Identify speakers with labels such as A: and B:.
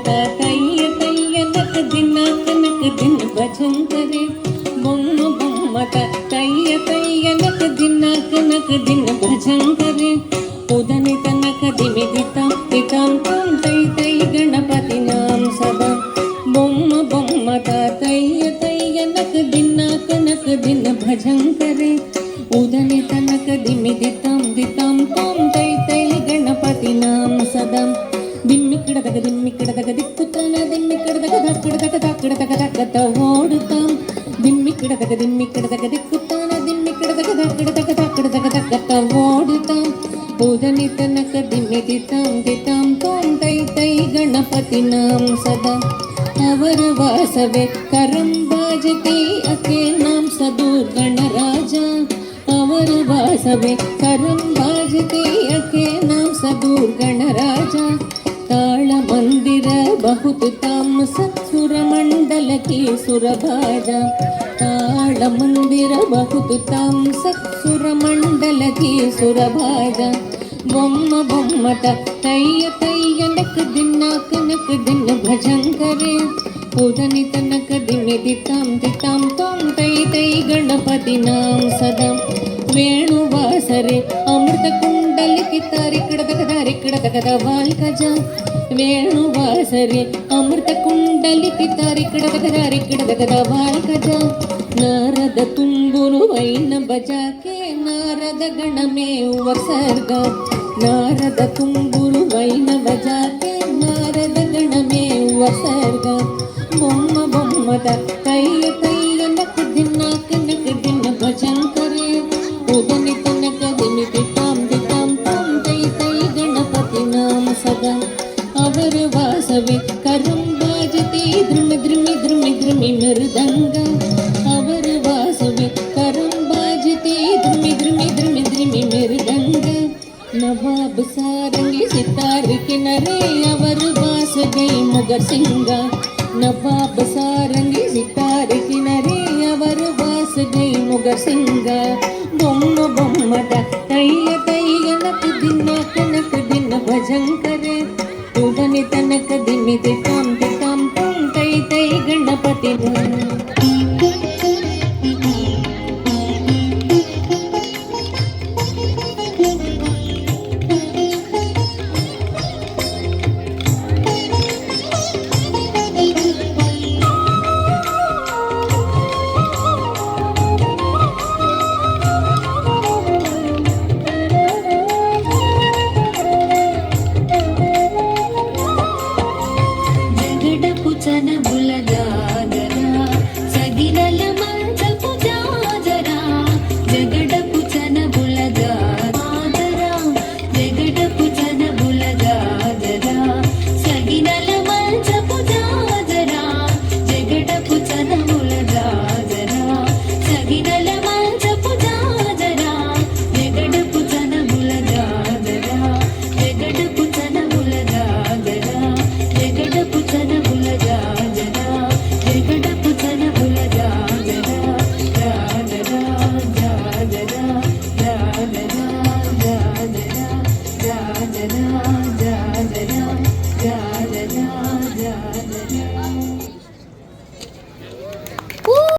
A: तैय तैय नक दिन भजन करे बम बम तैय तैय नक दिन भजन करे उदनि तनक दिमि दितां दितां तां तै तै गणपति नाम सदा बम बम तैय तैय नक दिन भजन करे उदनि तनक दिमि दितां दितां तां तै तै गणपति नाम सदा दिम्मिक्किडदग दिक्कुतान दिम्मिक्किडदग धक्किडदग धक्किडदग धक्कत ओडुतां दिम्मिक्किडदग दिक्कुतान दिम्मिक्किडदग धक्किडदग धक्किडदग धक्कत ओडुतां उदनि तनक दिमि दितां दितां तां तै तै गणपति नाम सदा अवर वासवे करं बाजते अके नाम सदूर गणराजा अवर वासवे करं बाजते अके नाम सदूर गणराजा ताल मंदिर बहुत ताम सत्सुर मंडल की सुरभाजा ताल मंदिर बहुत ताम सत्सुर मंडल की सुरभाजा बొమ్మ బొమ్మట తయ్య తయ్య నక్ दिन भजन करे उदनि तनक दिमि दितां दितां तां तै तै गणपति नाम सदा वेणुवासरे अमृत कुंडलिकी तारिकडदगद वाल्कजा वेणुवासरे अमृत कुंडलिकी तारिकडदगद वाल्कजा नारद तुम्बुरु वैन बजाके नारद गणमे उपसर्ग नारद तुम्बुरु वैन बजाके नारद गणमे उपसर्ग बొమ్మ బొమ్మట తయ్య తయ్య నక్ दिन भजन करे उदनि तनक दिमि दितां दितां तां तै तै गणपति नाम सदा अवर वासवे करं बाजते द्रुमि द्रुमि द्रुमि द्रुमि मृदंग अवर वासवे करं बाजते द्रुमि द्रुमि द्रुमि द्रुमि मृदंग नवाब सारंगी सितार किनरे अवर वास गई मुगर सिंगा नवाब सारंगी सितार किनरे अवर वास गई मुगर सिंगा बొమ్మ బొమ్మట తయ్య తయ్య నక్ दिन भजन करे उदनि तनक दिमि दितां दितां तां तै तै गणपति
B: జగడపు చనబుల జాగర సగినల